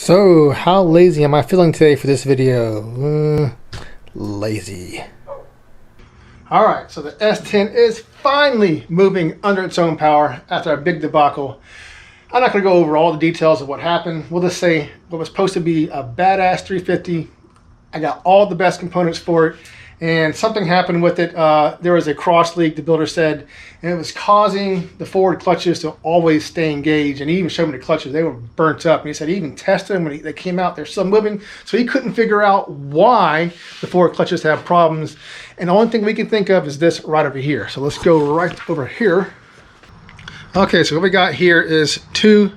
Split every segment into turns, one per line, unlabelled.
So, how lazy am I feeling today for this video? Lazy. Alright, so the S10 is finally moving under its own power after a big debacle. I'm not going to go over all the details of what happened. We'll just say what was supposed to be a badass 350. I got all the best components for it, and something happened with it. There was a cross leak, the builder said, and it was causing the forward clutches to always stay engaged. And he even showed me the clutches, they were burnt up. And he said he even tested them when they came out, they're still moving. So he couldn't figure out why the forward clutches have problems. And the only thing we can think of is this right over here. So let's go right over here. Okay, so what we got here is two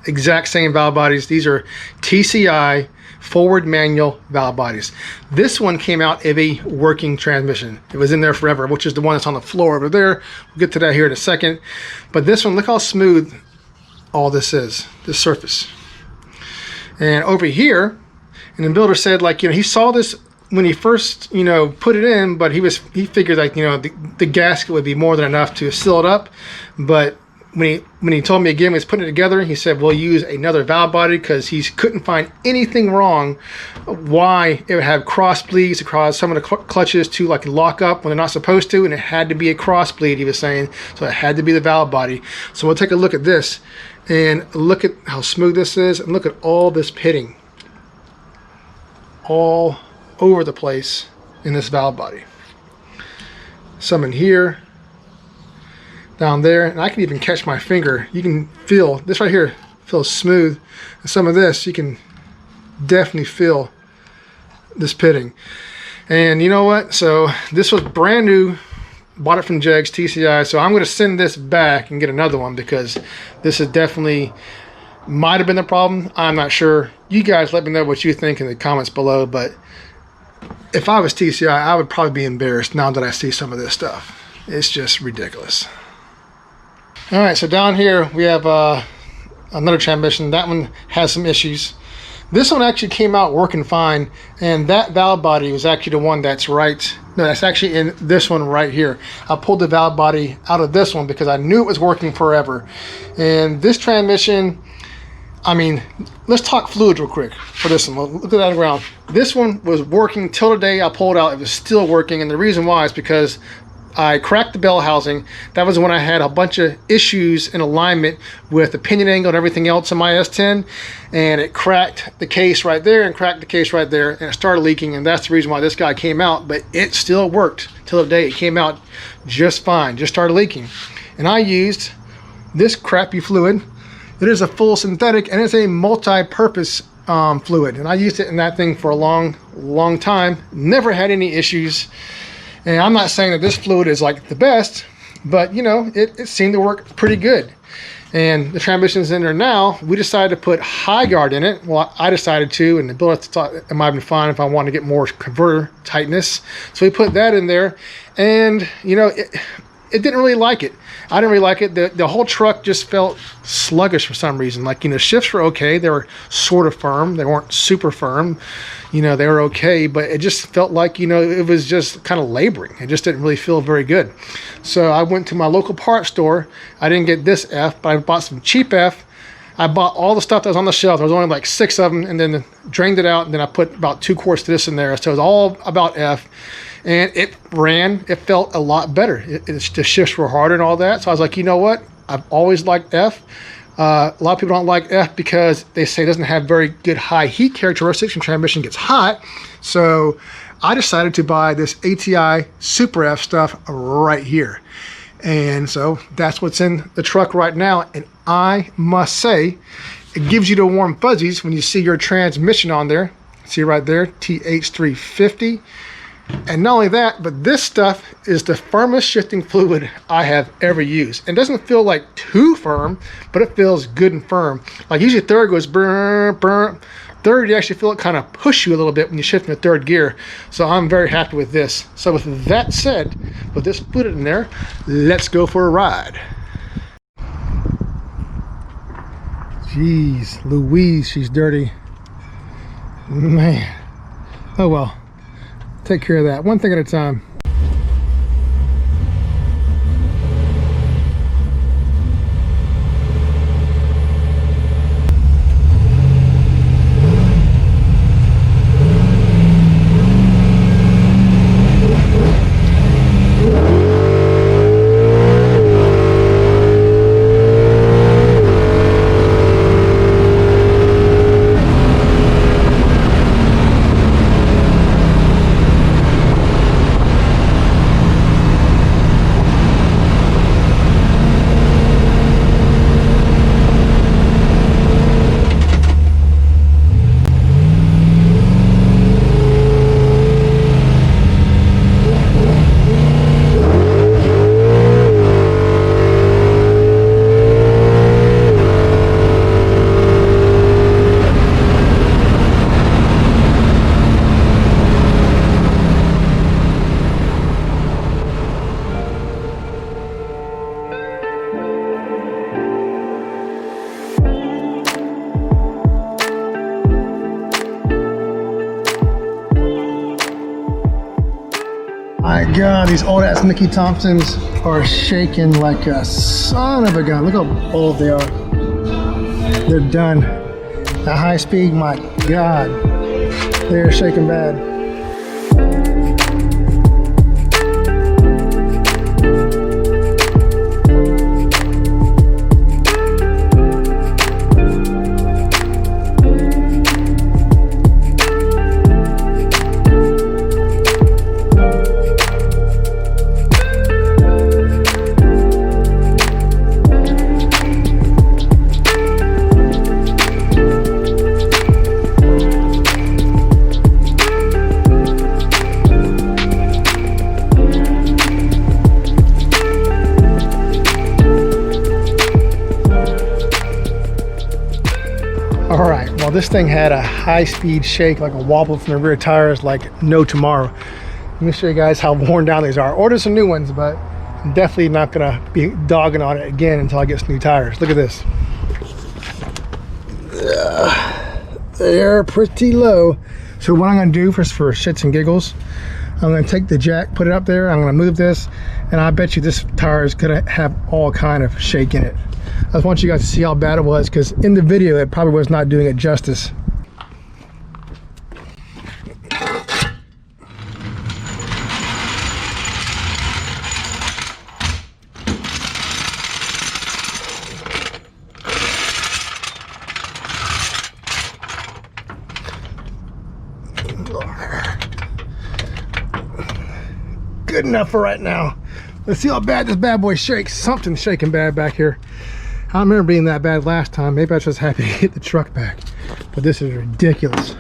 exact same valve bodies. These are TCI forward manual valve bodies. This one came out of a working transmission. It was in there forever, which is the one that's on the floor over there. We'll get to that here in a second. But this one, look how smooth all this is, this surface. And over here, and the builder said, like, he saw this when he first, put it in, but he figured, like, the gasket would be more than enough to seal it up. But when he told me again when he was putting it together, he said we'll use another valve body because he couldn't find anything wrong why it would have cross bleeds across some of the clutches to like lock up when they're not supposed to, and it had to be a cross bleed, he was saying, so it had to be the valve body. So we'll take a look at this and look at how smooth this is, and look at all this pitting all over the place in this valve body. Some in here, down there, and I can even catch my finger. You can feel this right here, feels smooth, and some of this you can definitely feel this pitting. And you know what, so this was brand new, bought it from Jegs TCI, so I'm going to send this back and get another one because this is definitely might have been the problem. I'm not sure. You guys let me know what you think in the comments below, but if I was TCI, I would probably be embarrassed now that I see some of this stuff. It's just ridiculous. All right, so down here we have another transmission. That one has some issues. This one actually came out working fine, and that valve body was actually the one that's that's actually in this one right here. I pulled the valve body out of this one because I knew it was working forever. And this transmission, I mean, let's talk fluids real quick for this one. Look at that around. This one was working till the day I pulled it out. It was still working, and the reason why is because I cracked the bell housing. That was when I had a bunch of issues in alignment with the pinion angle and everything else in my S10, and it cracked the case right there and cracked the case right there, and it started leaking, and that's the reason why this guy came out. But it still worked till the day it came out just fine, just started leaking. And I used this crappy fluid. It is a full synthetic, and it's a multi-purpose fluid, and I used it in that thing for a long time, never had any issues. And I'm not saying that this fluid is like the best, but it seemed to work pretty good. And the transmission's in there now. We decided to put high guard in it. Well, I decided to, and the builder thought it might have been fine if I wanted to get more converter tightness. So we put that in there, and it didn't really like it. I didn't really like it. The whole truck just felt sluggish for some reason. Like, shifts were okay. They were sort of firm. They weren't super firm. They were okay, but it just felt like, it was just kind of laboring. It just didn't really feel very good. So I went to my local parts store. I didn't get this F, but I bought some cheap F. I bought all the stuff that was on the shelf. There was only like 6 of them, and then drained it out, and then I put about 2 quarts of this in there. So it was all about F. And it ran, it felt a lot better. The shifts were harder and all that. So I was like, you know what? I've always liked F. A lot of people don't like F because they say it doesn't have very good high heat characteristics and transmission gets hot. So I decided to buy this ATI Super F stuff right here. And so that's what's in the truck right now. And I must say, it gives you the warm fuzzies when you see your transmission on there. See right there, Th350. And not only that, but this stuff is the firmest shifting fluid I have ever used. It doesn't feel like too firm, but it feels good and firm. Like usually third goes burr, burr. Third, you actually feel it kind of push you a little bit when you shift into third gear. So I'm very happy with this. So with that said, with this fluid in there, let's go for a ride. Jeez Louise, she's dirty. Man. Oh well. Take care of that, one thing at a time. God, these old ass Mickey Thompsons are shaking like a son of a gun. Look how old they are. They're done. At high speed, my God, they're shaking bad. All right, well, this thing had a high-speed shake, like a wobble from the rear tires like no tomorrow. Let me show you guys how worn down these are. Ordered some new ones, but I'm definitely not gonna be dogging on it again until I get some new tires. Look at this. They're pretty low. So what I'm gonna do for shits and giggles, I'm gonna take the jack, put it up there, I'm gonna move this, and I bet you this tire is gonna have all kind of shake in it. I just want you guys to see how bad it was, because in the video it probably was not doing it justice. Good enough for right now. Let's see how bad this bad boy shakes. Something's shaking bad back here. I remember being that bad last time. Maybe I was just happy to get the truck back. But this is ridiculous.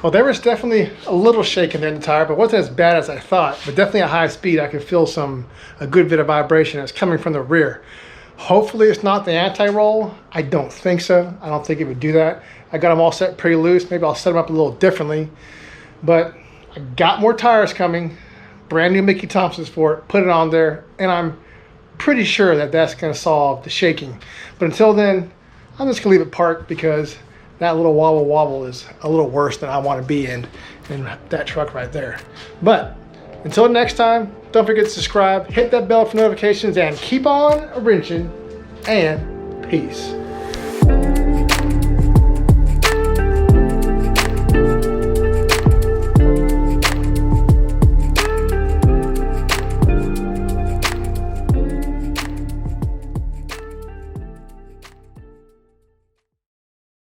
Well, there was definitely a little shaking in the tire, but it wasn't as bad as I thought. But definitely at high speed, I could feel a good bit of vibration that's coming from the rear. Hopefully it's not the anti-roll. I don't think so. I don't think it would do that. I got them all set pretty loose. Maybe I'll set them up a little differently. But I got more tires coming. Brand new Mickey Thompsons for it. Put it on there. And I'm pretty sure that that's going to solve the shaking. But until then, I'm just going to leave it parked, because that little wobble is a little worse than I want to be in that truck right there. But until next time, don't forget to subscribe, hit that bell for notifications, and keep on wrenching, and peace.